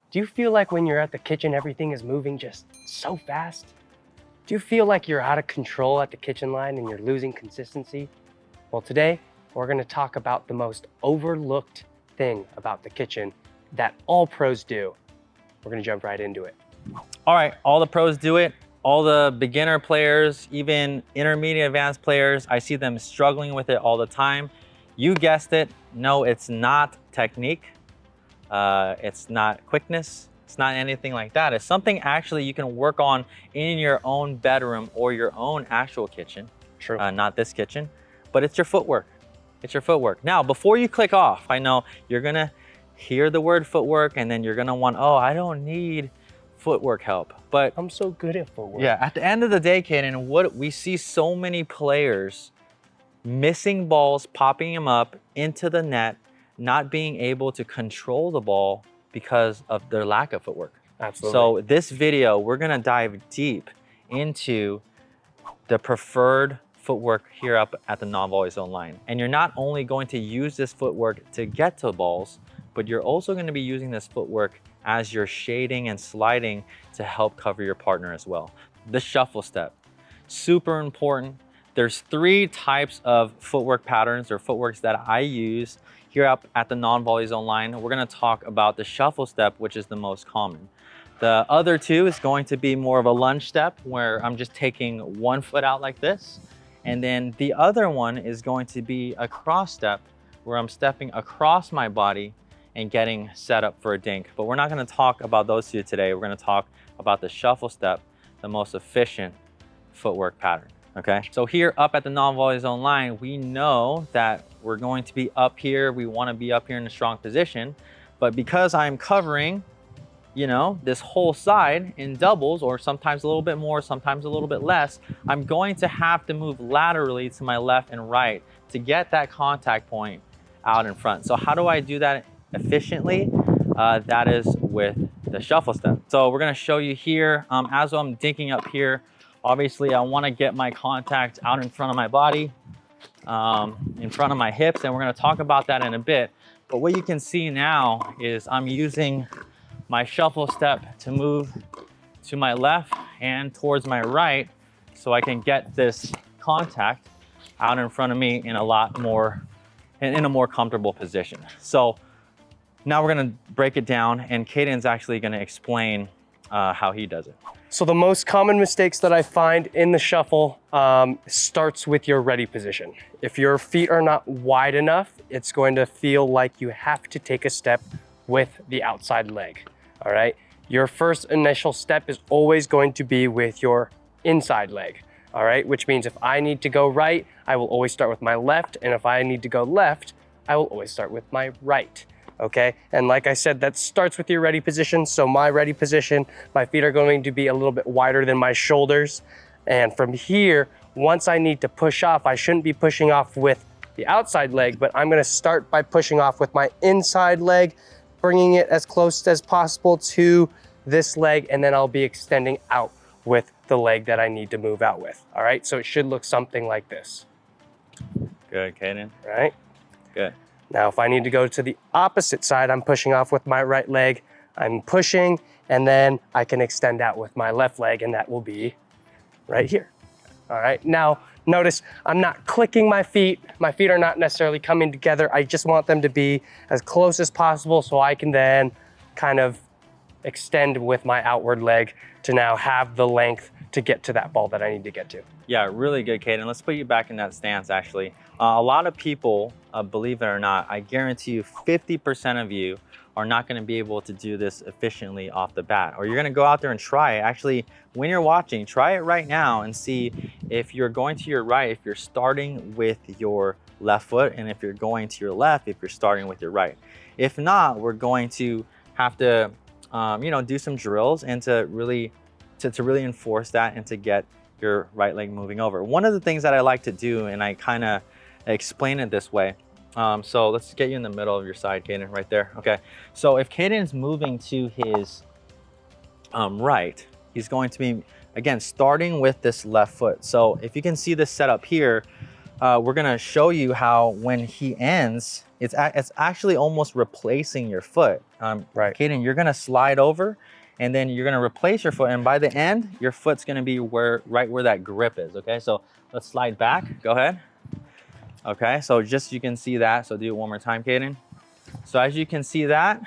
Do you feel like when you're at the kitchen, everything is moving just so fast? Do you feel like you're out of control at the kitchen line and you're losing consistency? Well, today we're gonna talk about the most overlooked thing about the kitchen that all pros do. We're gonna jump right into it. All right, all the pros do it. All the beginner players, even intermediate advanced players, I see them struggling with it all the time. You guessed it. No, it's not technique. It's not quickness. It's not anything like that. It's something actually you can work on in your own bedroom or your own actual kitchen. True. Not this kitchen, but it's your footwork. It's your footwork. Now, before you click off, I know you're gonna hear the word footwork and then you're gonna want, oh, I don't need footwork help. But I'm so good at footwork. yeah, at the end of the day, Kaden, what we see so many players missing balls, popping them up into the net, not being able to control the ball because of their lack of footwork. Absolutely. So this video, we're gonna dive deep into the preferred footwork here up at the non-volley zone line. And you're not only going to use this footwork to get to balls, but you're also gonna be using this footwork as you're shading and sliding to help cover your partner as well. The shuffle step, super important. There's 3 types of footwork patterns or footworks that I use here up at the non-volley zone line. We're gonna talk about the shuffle step, which is the most common. The other 2 is going to be more of a lunge step where I'm just taking one foot out like this. And then the other one is going to be a cross step where I'm stepping across my body and getting set up for a dink. But we're not gonna talk about those 2 today. We're gonna talk about the shuffle step, the most efficient footwork pattern, okay? So here up at the non-volley zone line, we know that we're going to be up here. We wanna be up here in a strong position, but because I'm covering, you know, this whole side in doubles, or sometimes a little bit more, sometimes a little bit less, I'm going to have to move laterally to my left and right to get that contact point out in front. So how do I do that efficiently? That is with the shuffle step. So we're gonna show you here, as I'm dinking up here, obviously I wanna get my contact out in front of my body, in front of my hips, and we're gonna talk about that in a bit. But what you can see now is I'm using my shuffle step to move to my left and towards my right so I can get this contact out in front of me in a more comfortable position. So now we're gonna break it down and Caden's actually gonna explain how he does it. So the most common mistakes that I find in the shuffle starts with your ready position. If your feet are not wide enough, it's going to feel like you have to take a step with the outside leg, all right? Your first initial step is always going to be with your inside leg, all right? Which means if I need to go right, I will always start with my left, and if I need to go left, I will always start with my right. Okay, and like I said, that starts with your ready position. So my ready position, my feet are going to be a little bit wider than my shoulders. And from here, once I need to push off, I shouldn't be pushing off with the outside leg, but I'm gonna start by pushing off with my inside leg, bringing it as close as possible to this leg, and then I'll be extending out with the leg that I need to move out with. All right, so it should look something like this. Good, Caden. All right. Good. Now, if I need to go to the opposite side, I'm pushing off with my right leg. I'm pushing, and then I can extend out with my left leg, and that will be right here. All right, now notice I'm not clicking my feet. My feet are not necessarily coming together. I just want them to be as close as possible so I can then kind of extend with my outward leg to now have the length to get to that ball that I need to get to. Yeah, really good, Caden. Let's put you back in that stance, actually. A lot of people, believe it or not, I guarantee you 50% of you are not gonna be able to do this efficiently off the bat, or you're gonna go out there and try it. Actually, when you're watching, try it right now and see if you're going to your right, if you're starting with your left foot, and if you're going to your left, if you're starting with your right. If not, we're going to have to, you know, do some drills and to really enforce that and to get your right leg moving over. One of the things that I like to do, and I kind of explain it this way. So let's get you in the middle of your side, Caden, right there. Okay. So if Caden's moving to his right, he's going to be, again, starting with this left foot. So if you can see this setup here, we're gonna show you how when he ends, it's actually almost replacing your foot. Right. Caden, you're gonna slide over and then you're gonna replace your foot. And by the end, your foot's gonna be right where that grip is, okay? So let's slide back, go ahead. Okay, so just you can see that. So do it one more time, Caden. So as you can see that,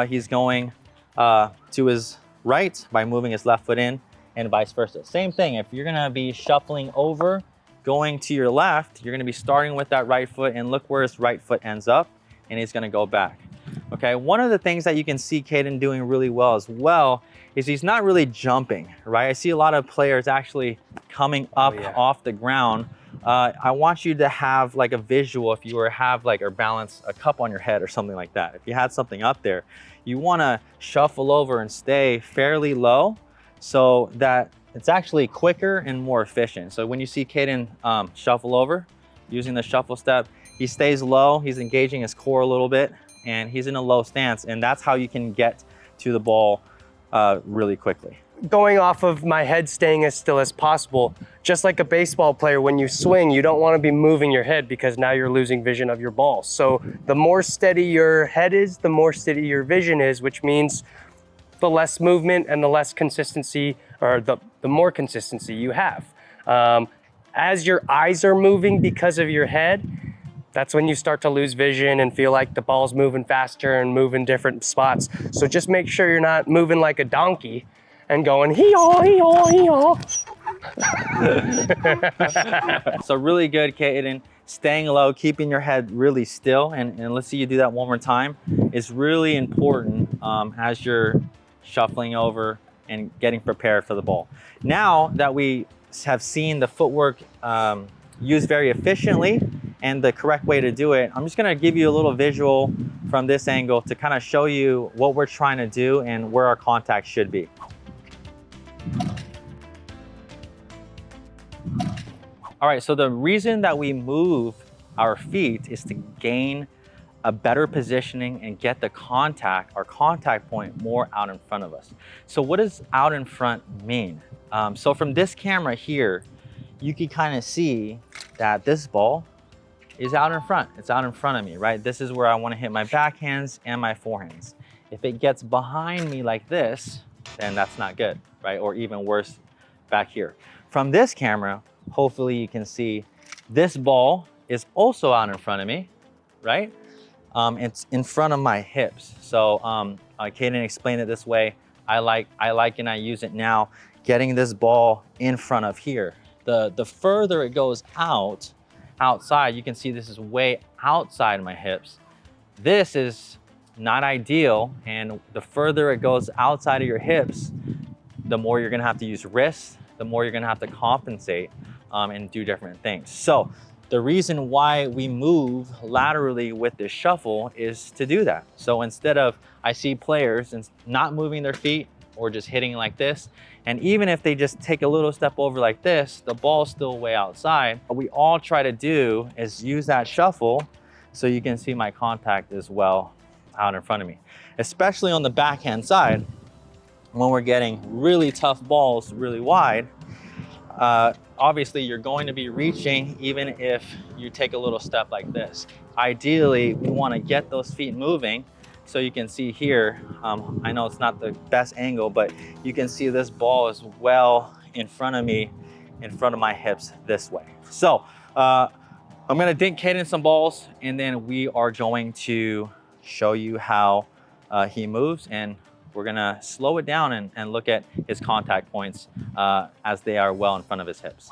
he's going to his right by moving his left foot in and vice versa. Same thing, if you're gonna be shuffling over, going to your left, you're gonna be starting with that right foot and look where his right foot ends up and he's gonna go back. Okay, one of the things that you can see Caden doing really well as well is he's not really jumping, right? I see a lot of players actually coming up off the ground. I want you to have like a visual if you were have like or balance a cup on your head or something like that. If you had something up there, you wanna shuffle over and stay fairly low so that it's actually quicker and more efficient. So when you see Caden shuffle over using the shuffle step, he stays low, he's engaging his core a little bit, and he's in a low stance, and that's how you can get to the ball really quickly. Going off of my head staying as still as possible, just like a baseball player, when you swing, you don't want to be moving your head because now you're losing vision of your ball. So the more steady your head is, the more steady your vision is, which means the less movement and the less consistency, or the more consistency you have. As your eyes are moving because of your head, that's when you start to lose vision and feel like the ball's moving faster and moving different spots. So just make sure you're not moving like a donkey and going hee-haw, hee-haw, hee-haw. So really good, Caden. Staying low, keeping your head really still, and let's see you do that one more time, is really important as you're shuffling over and getting prepared for the ball. Now that we have seen the footwork used very efficiently and the correct way to do it, I'm just gonna give you a little visual from this angle to kind of show you what we're trying to do and where our contact should be. All right, so the reason that we move our feet is to gain a better positioning and get the contact, our contact point, more out in front of us. So what does out in front mean? So from this camera here, you can kind of see that this ball is out in front. It's out in front of me, right? This is where I want to hit my backhands and my forehands. If it gets behind me like this, then that's not good, right? Or even worse, back here. From this camera, hopefully you can see this ball is also out in front of me, right? It's in front of my hips. So Caden explained it this way. I like and I use it now, getting this ball in front of here. The further it goes outside, you can see this is way outside my hips. This is not ideal, and the further it goes outside of your hips, the more you're gonna have to use wrists, the more you're gonna have to compensate and do different things. So the reason why we move laterally with this shuffle is to do that. So instead of, I see players not moving their feet or just hitting like this, and even if they just take a little step over like this, the ball's still way outside. What we all try to do is use that shuffle so you can see my contact as well out in front of me. Especially on the backhand side, when we're getting really tough balls really wide, obviously you're going to be reaching even if you take a little step like this. Ideally, we want to get those feet moving. So you can see here, I know it's not the best angle, but you can see this ball is well in front of me, in front of my hips this way. So I'm gonna dink Caden some balls, and then we are going to show you how he moves, and we're gonna slow it down and look at his contact points as they are well in front of his hips.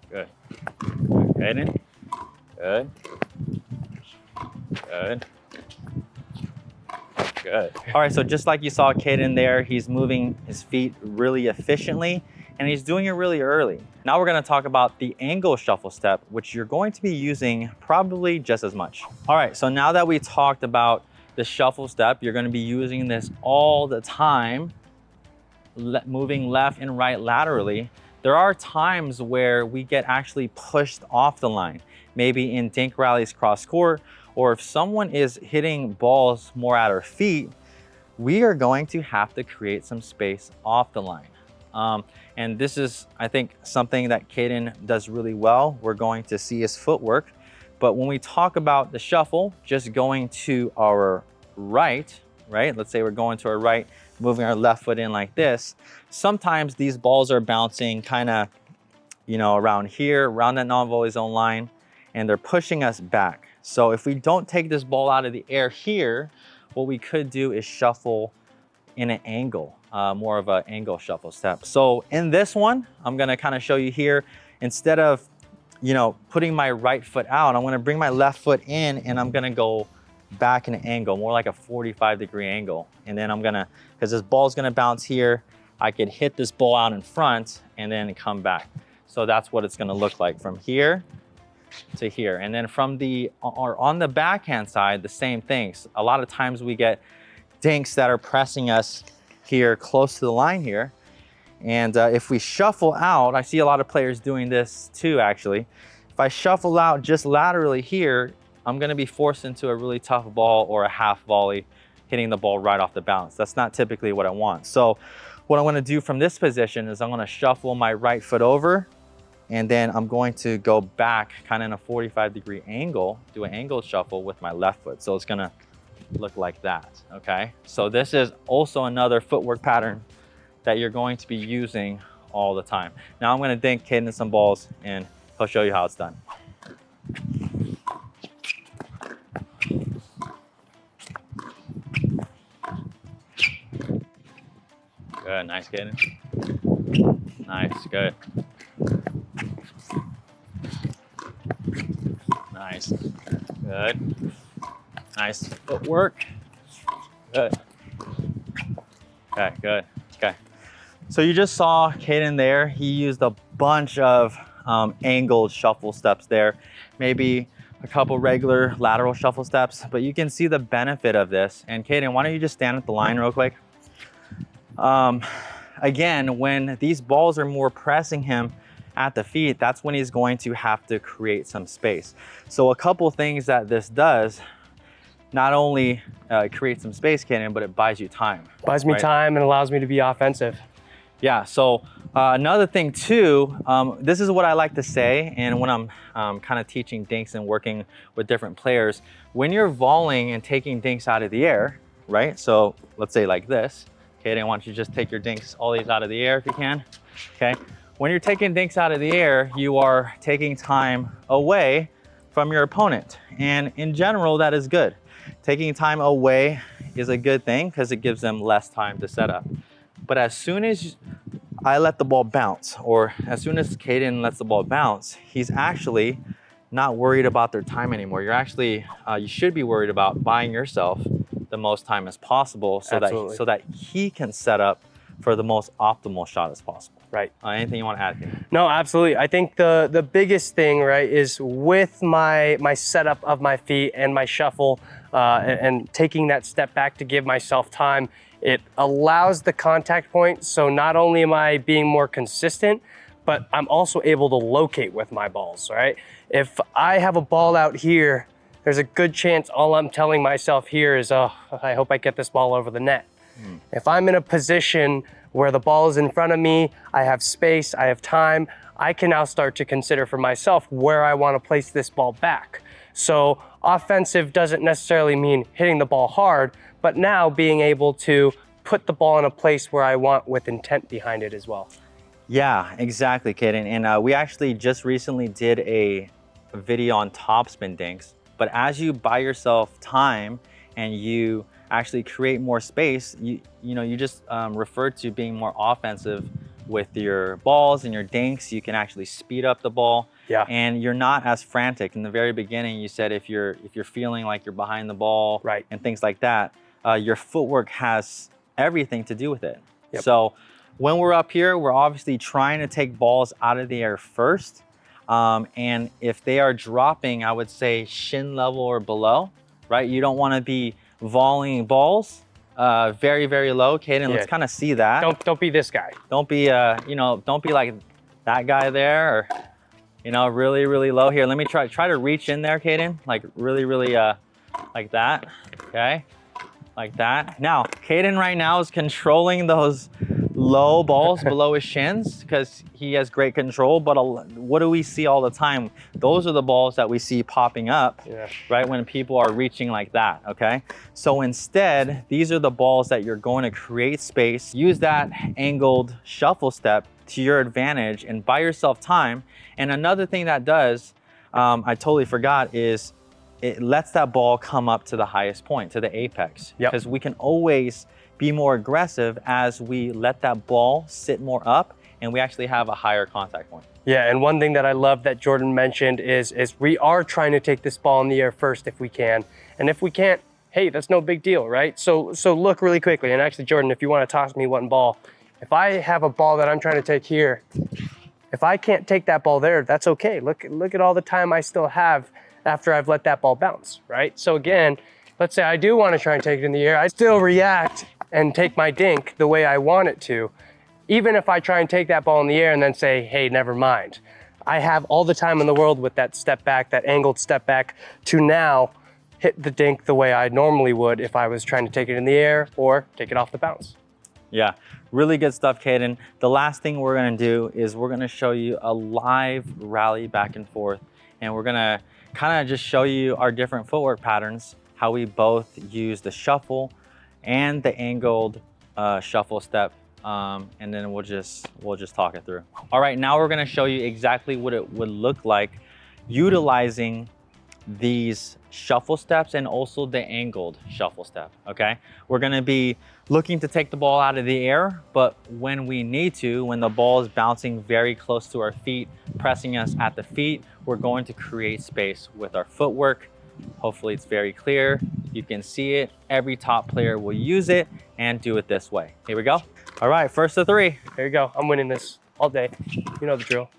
Good. Caden. Good. Good. Good. All right, so just like you saw Caden there, he's moving his feet really efficiently, and he's doing it really early. Now we're gonna talk about the angle shuffle step, which you're going to be using probably just as much. All right, so now that we talked about the shuffle step, you're gonna be using this all the time, moving left and right laterally. There are times where we get actually pushed off the line, maybe in dink rallies cross court, or if someone is hitting balls more at our feet, we are going to have to create some space off the line. And this is, I think, something that Caden does really well. We're going to see his footwork. But when we talk about the shuffle, just going to our right, Let's say we're going to our right, moving our left foot in like this. Sometimes these balls are bouncing kind of, you know, around here, around that non-volley zone line, and they're pushing us back. So if we don't take this ball out of the air here, what we could do is shuffle in an angle, more of an angle shuffle step. So in this one, I'm gonna kind of show you here, instead of, you know, putting my right foot out, I'm gonna bring my left foot in and I'm gonna go back in an angle, more like a 45-degree angle. And then I'm gonna, because this ball's gonna bounce here, I could hit this ball out in front and then come back. So that's what it's gonna look like from here to here. And then from the, or on the backhand side, the same things. A lot of times we get dinks that are pressing us here close to the line here. And if we shuffle out, I see a lot of players doing this too, actually. If I shuffle out just laterally here, I'm gonna be forced into a really tough ball or a half volley, hitting the ball right off the bounce. That's not typically what I want. So what I'm gonna do from this position is I'm gonna shuffle my right foot over, and then I'm going to go back kind of in a 45-degree angle, do an angled shuffle with my left foot. So it's gonna look like that, okay? So this is also another footwork pattern that you're going to be using all the time. Now I'm gonna dink Caden some balls and he'll show you how it's done. Good, nice Caden. Nice, good. Nice, good. Nice footwork, good. Okay, good, okay. So you just saw Caden there. He used a bunch of angled shuffle steps there, maybe a couple regular lateral shuffle steps, but you can see the benefit of this. And Caden, why don't you just stand at the line real quick? Again, when these balls are more pressing him at the feet, that's when he's going to have to create some space. So a couple things that this does, not only create some space, Caden, but it buys you time. Buys me time and allows me to be offensive. Yeah, so another thing too, this is what I like to say, and when I'm kind of teaching dinks and working with different players, when you're volleying and taking dinks out of the air, right? So let's say like this, okay, I want you to just take your dinks, all these out of the air if you can, okay? When you're taking dinks out of the air, you are taking time away from your opponent. And in general, that is good. Taking time away is a good thing because it gives them less time to set up. But as soon as I let the ball bounce, or as soon as Caden lets the ball bounce, he's actually not worried about their time anymore. You're actually, you should be worried about buying yourself the most time as possible so that he can set up for the most optimal shot as possible. Right. Anything you want to add, Caden? No, absolutely. I think the biggest thing, right, is with my setup of my feet and my shuffle and taking that step back to give myself time, it allows the contact point. So not only am I being more consistent, but I'm also able to locate with my balls, right? If I have a ball out here, there's a good chance all I'm telling myself here is, oh, I hope I get this ball over the net. If I'm in a position where the ball is in front of me, I have space, I have time, I can now start to consider for myself where I want to place this ball back. So offensive doesn't necessarily mean hitting the ball hard, but now being able to put the ball in a place where I want with intent behind it as well. Yeah, exactly, Caden. And we actually just recently did a video on topspin dinks. But as you buy yourself time and you actually create more space, you just referred to being more offensive with your balls and your dinks. You can actually speed up the ball. Yeah. And you're not as frantic. In the very beginning, you said if you're feeling like you're behind the ball, right, and things like that, your footwork has everything to do with it. Yep. So when we're up here, we're obviously trying to take balls out of the air first. And if they are dropping, I would say shin level or below, right? You don't want to be volleying balls very, very low. Caden, let's kind of see that. Don't be this guy. Don't be, don't be like that guy there, or, really, really low. Here, let me try to reach in there, Caden, like really, really like that, okay? like that. Now, Caden right now is controlling those low balls below his shins because he has great control, but what do we see all the time? Those are the balls that we see popping up, right, when people are reaching like that, okay? So instead, these are the balls that you're going to create space, use that angled shuffle step to your advantage and buy yourself time. And another thing that does, I totally forgot, is it lets that ball come up to the highest point, to the apex, because we can always be more aggressive as we let that ball sit more up and we actually have a higher contact point. Yeah, and one thing that I love that Jordan mentioned is we are trying to take this ball in the air first if we can. And if we can't, hey, that's no big deal, right? So look really quickly, and actually, Jordan, if you want to toss me one ball, if I have a ball that I'm trying to take here, if I can't take that ball there, that's okay. Look at all the time I still have after I've let that ball bounce, right? So again, let's say I do want to try and take it in the air, I still react and take my dink the way I want it to. Even if I try and take that ball in the air and then say, hey, never mind. I have all the time in the world with that step back, that angled step back, to now hit the dink the way I normally would if I was trying to take it in the air or take it off the bounce. Yeah, really good stuff, Caden. The last thing we're gonna do is we're gonna show you a live rally back and forth, and we're gonna kind of just show you our different footwork patterns, how we both use the shuffle and the angled shuffle step, and then we'll just talk it through. All right, now we're gonna show you exactly what it would look like utilizing these shuffle steps and also the angled shuffle step, okay? We're gonna be looking to take the ball out of the air, but when we need to, when the ball is bouncing very close to our feet, pressing us at the feet, we're going to create space with our footwork. Hopefully it's very clear. You can see it. Every top player will use it and do it this way. Here we go. All right, first of three. There you go. I'm winning this all day. You know the drill.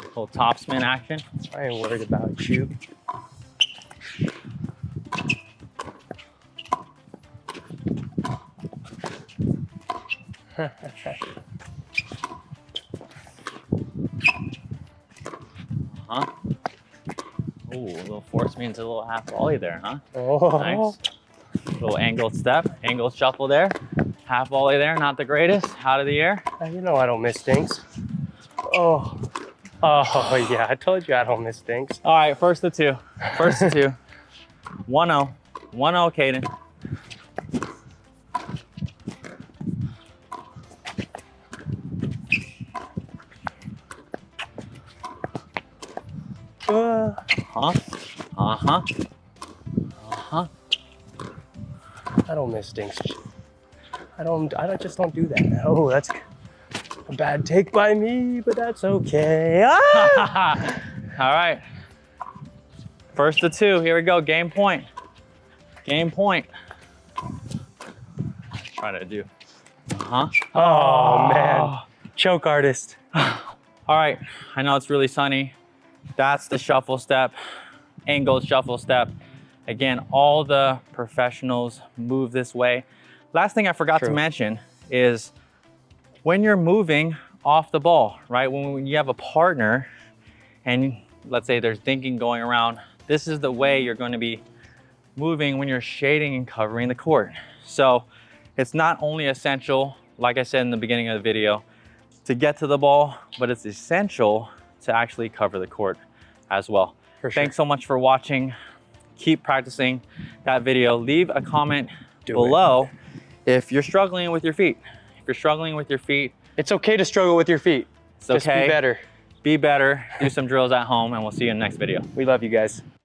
Little top spin action. I ain't worried about you. Ooh, a little force me into a little half volley there, huh? Oh. Nice. Little angled step, angled shuffle there. Half volley there, not the greatest, out of the air. You know I don't miss dinks. Oh. Oh, yeah, I told you I don't miss dinks. All right, first of two. First of two. 1-0. 1-0, Caden. I don't miss dinks. I just don't do that. Oh, that's a bad take by me, but that's okay. Ah! All right. First of two. Here we go. Game point. Game point. Try to do. Oh, man. Choke artist. All right. I know it's really sunny. That's the shuffle step, angled shuffle step. Again, all the professionals move this way. Last thing I forgot to mention is when you're moving off the ball, right? When you have a partner and let's say there's dinking going around, this is the way you're going to be moving when you're shading and covering the court. So it's not only essential, like I said in the beginning of the video, to get to the ball, but it's essential to actually cover the court as well. Thanks so much for watching. Keep practicing that video. Leave a comment below if you're struggling with your feet. If you're struggling with your feet, it's okay to struggle with your feet. It's okay. Just be better. Be better. Do some drills at home, and we'll see you in the next video. We love you guys.